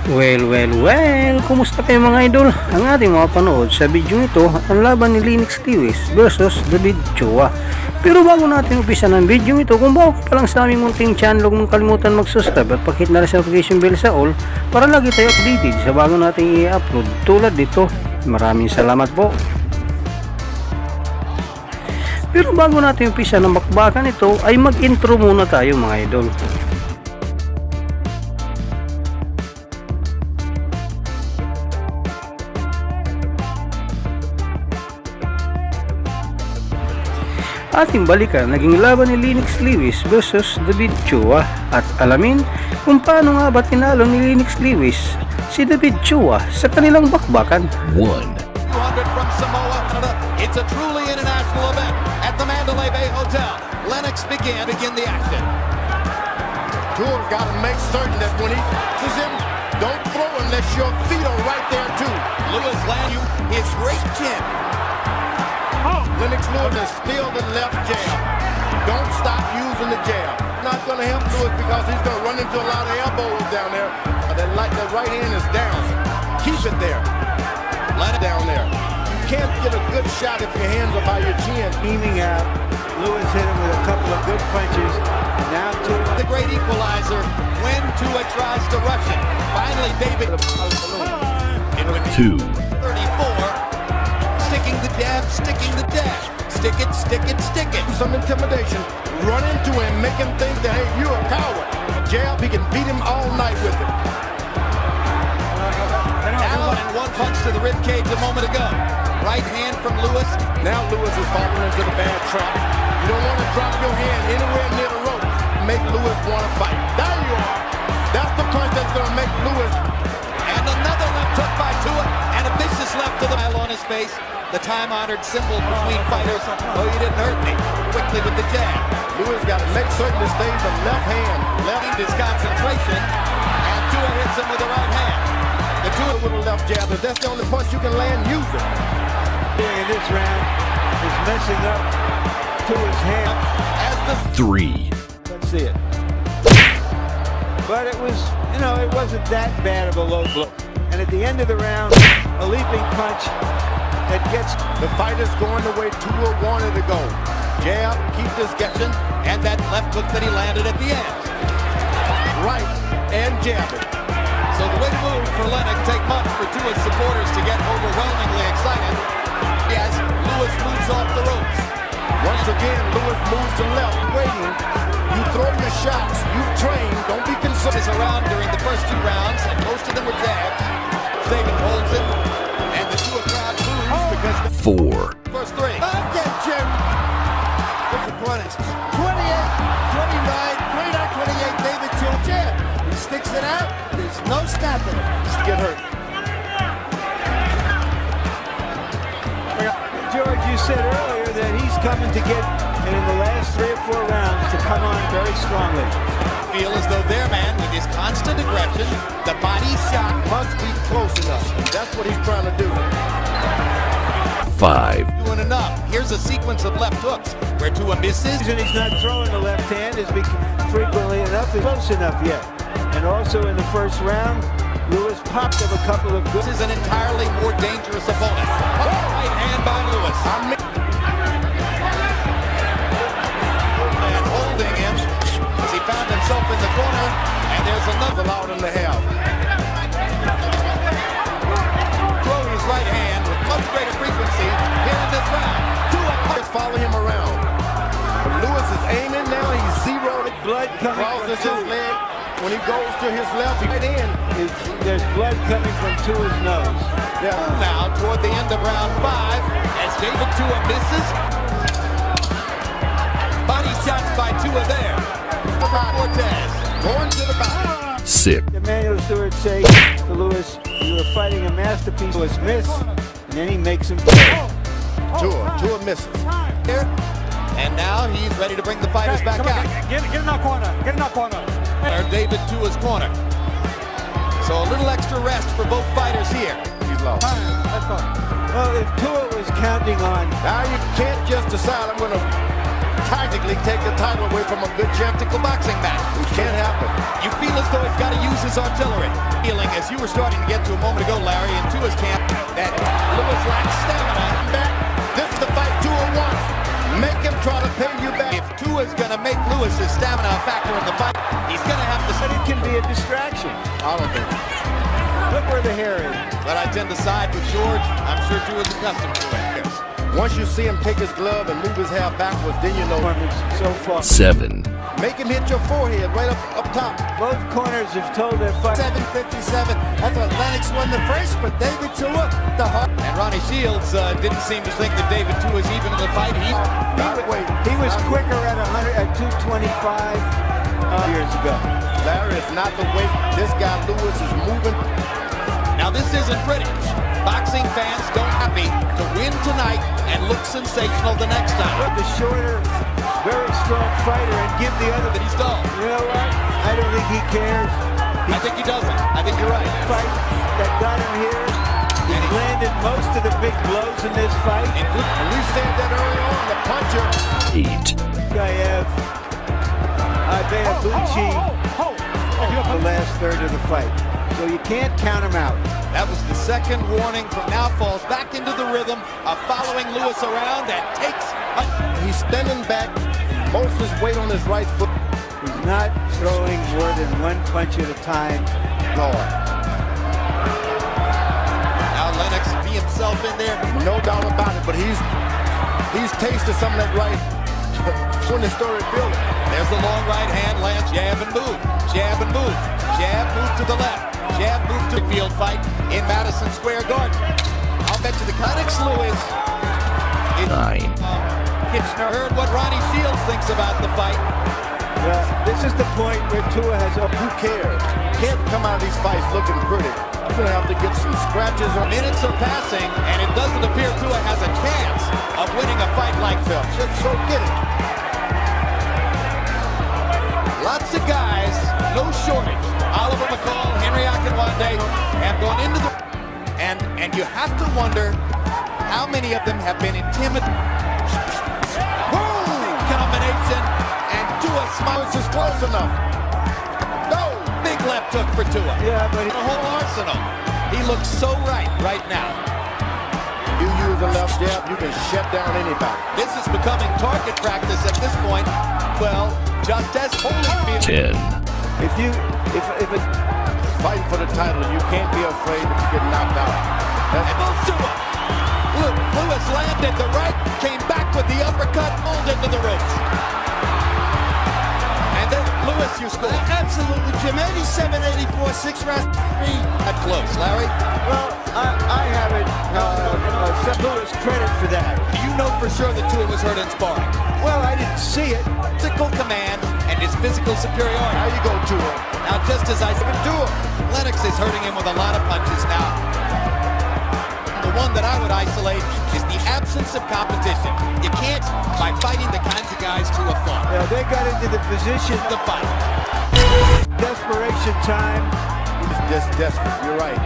Well, kumusta kayo mga idol? Ang ating mga panood sa video ito, ang laban ni Lennox Liwes versus David Chua. Pero bago natin umpisa ng video ito, kung bago pa lang sa aming munting channel, huwag mong kalimutan mag-subscribe at pakihit na rin sa notification bell sa all para lagi tayo updated sa bago nating i-upload tulad dito. Maraming salamat po. Pero bago natin umpisa ng bakbakan ito, ay mag-intro muna tayo mga idol. Ating balikan naging laban ni Lennox Liwes versus David Chua at alamin kung paano nga ba tinalo ni Lennox Liwes si David Chua sa kanilang bakbakan. 100 from Samoa, Canada. It's a truly international event at the Mandalay Bay Hotel. Lennox begin the action. Chua's got to make certain that when he passes him, don't throw unless your feet are right there too. Liwes land you his great chin. Lennox Liwes has still the left jab. Don't stop using the jab. Not going to help Liwes because he's going to run into a lot of elbows down there. That right hand is down. Keep it there. Let it down there. You can't get a good shot if your hands are by your chin. Aiming out. Liwes hit him with a couple of good punches. Now the great equalizer when Tua tries to rush it. Finally, David. It would be 2. 34. Sticking the jab, sticking the dash. Stick it, stick it, stick it. Some intimidation. Run into him, make him think that, hey, you're a coward. A jab, he can beat him all night with it. Allen and one punch to the rib cage a moment ago. Right hand from Liwes. Now Liwes is falling into the bad trap. You don't want to drop your hand anywhere near the rope. Make Liwes want to fight. There you are. That's the punch that's going to make Liwes. And another left hook by Tua. And a vicious left to the smile on his face. The time-honored symbol between fighters. Oh, you didn't hurt me. Quickly with the jab. Liwes got to make certain he stays the left hand. Left his concentration. And Tua hits him with the right hand. The Tua with a left jab. If that's the only punch you can land, use it. in this round is messing up Tua's hand. As the 3. Let's see it. But it was, it wasn't that bad of a low blow. And at the end of the round, a leaping punch that gets the fighter's going the way Tua wanted to go. Jab, keep this guessing. And that left hook that he landed at the end. Right, and jab it. So the way to move for Lennox take much for Tua's supporters to get overwhelmingly excited as Liwes moves off the ropes. Once again, Liwes moves to left, waiting. You throw your shots, you train, don't be concerned. Is around during the first 2 rounds, and most of them were jabs. David holds it, and the Tua crowd moves because the 4. first 3. Again, Jim. What's the point? 28, 29, 28, David Tua jab. He sticks it out, there's no stopping it. Just get hurt. George, you said earlier that he's coming to get, and in the last 3 or 4 rounds, to come on very strongly. Feel as though their man, with his constant aggression, the body shot Must be close enough. That's what he's trying to do. 5. Doing enough. Here's a sequence of left hooks where Tua misses. The reason he's not throwing the left hand is because frequently enough is close enough yet. And also in the first round, Liwes popped up a couple of good. This is an entirely more dangerous opponent. Right hand by Liwes. And holding him as he found himself in the corner. And there's another Allowed him to have. throw his right hand with much greater frequency here in this round. Just follow him around. But Liwes is aiming now. He's zeroed. Blood coming Crosses from his leg. When he goes to his left, right in. There's blood coming from Tua's nose. Yeah. Now toward the end of round 5 as David Tua misses. Body shots by Tua there. Cortez Going to the back. 6. Emmanuel Stewart say to Liwes, you were fighting a masterpiece. Liwes miss, and then he makes him pay. Tua misses. Here. And now he's ready to bring the fighters back out. Get in that corner. Get in that corner. David Tua's corner. So a little extra rest for both fighters here. He's lost. Let's go. Well, if Tua was counting on Now you can't just decide I'm going to tactically take the title away from a good tactical boxing match. It can't happen. You feel as though he's got to use his artillery. Feeling, as you were starting to get to a moment ago, Larry, into his camp, that Liwes lacks stamina. Back. This is the fight 2-1. Make him try to pay you back. If Tua's going to make Liwes' stamina a factor in the fight, he's going to have to... But it can be a distraction. I don't think. Look where the hair is. But I tend to side with George. I'm sure Tua's accustomed to it. Once you see him take his glove and move his hair backwards, then you know. So far. 7, Make him hit your forehead right up top. Both corners have told their fight. 7:57. I thought Lennox won the first, but David Tua, the heart. And Ronnie Shields didn't seem to think that David Tua was even in the fight. He was quicker at 225 years ago. Larry is not the weight. This guy Liwes is moving. Now this isn't pretty. Boxing fans don't happy to win tonight and look sensational the next time. Look, the shorter, very strong fighter and give the other That he's dull. You know what? I don't think he cares. I think he doesn't. I think you're right. Fight that got him here. He landed most of the big blows in this fight. And we said that early on, the puncher. 8, Gaev, Ibeabuchi, the last third of the fight. So you can't count him out. That was the second warning from now. Falls back into the rhythm of following Liwes around and takes a... He's standing back, most of his weight on his right foot. He's not throwing more than one punch at a time. Lord. Now Lennox be himself in there. No doubt about it, but he's tasted some of that right when they started building. There's the long right hand, lands, jab and move, jab and move, jab, move to the left, jab, move to the field fight in Madison Square Garden. I'll bet you the Lennox Liwes. 9, Kitchener heard what Ronnie Shields thinks about the fight. Well, this is the point where Tua has a... Who cares? Can't come out of these fights looking pretty. I'm going to have to get some scratches on. Minutes are passing, and it doesn't appear Tua has a chance of winning a fight like this. So get it. Lots of guys, no shortage. Oliver McCall, Henry Akinwande have gone into the... And you have to wonder how many of them have been intimidated. Combination, and Tua smiles This is close enough. No. big left hook for Tua. Yeah, but The whole arsenal. He looks so right now. You use a left jab, you can shut down anybody. This is becoming target practice at this point. Well, just as Holyfield. 10, if it... Fighting for the title, you can't be afraid to get knocked out. And moves Tua. Look, Liwes landed the right, came back with the uppercut, pulled into the ropes. And then Liwes, you score. Absolutely, Jim. 87-84, 6 rounds, 3. At close, Larry. Well, I haven't set Liwes credit for that. Do you know for sure that Tua was hurt in sparring? Well, I didn't see it. Physical command and his physical superiority. How you go to it? Now, just as I said, Lennox is hurting him with a lot of punches now. The one that I would isolate is the absence of competition. You can't, by fighting the kinds of guys Tua fought, They got into the position, the fight. desperation time. He's just desperate, you're right.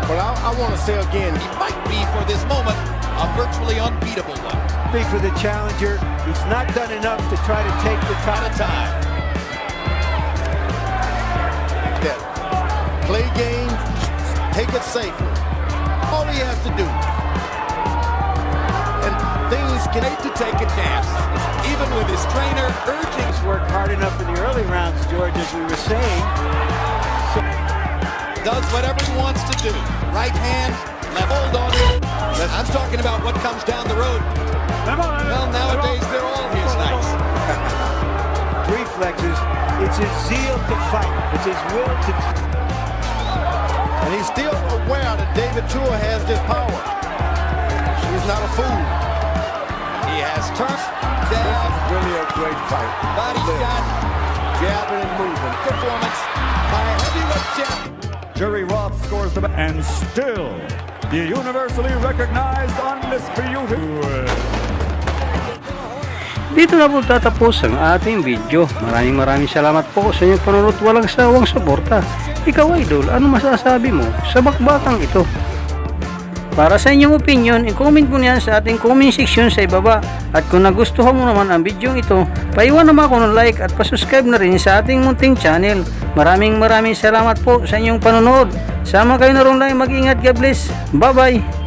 But I want to say again, He might be, for this moment, a virtually unbeatable one. Big for the challenger. He's not done enough to try to take the At a title. time. that play games, take it safely. All he has to do. And things can Made to take a chance, even with his trainer urging. He's worked hard enough in the early rounds, George, as we were saying. Does whatever he wants to do. Right hand, left hold on it. I'm talking about what comes down the road. Well, nowadays they're all his nights. Reflexes. It's his zeal to fight. It's his will to... And he's still aware that David Tua has this power. He's not a fool. He has turned, This jab, is really a great fight. body shot, Jabbing and moving. performance by a heavyweight champion. Jerry Roth scores the and still the universally recognized undisputed. Dito na po tatapos ang ating video. Maraming salamat po sa inyong panonood. Walang sawang suporta. Ikaw, idol, ano masasabi mo sa bakbakang ito? Para sa inyong opinion, i-comment mo niyan sa ating comment section sa ibaba. At kung nagustuhan mo naman ang video ito, paiwan naman ako ng like at pasubscribe na rin sa ating munting channel. Maraming salamat po sa inyong panonood. Sama kayo na rin lang, mag-ingat, God bless. Bye bye.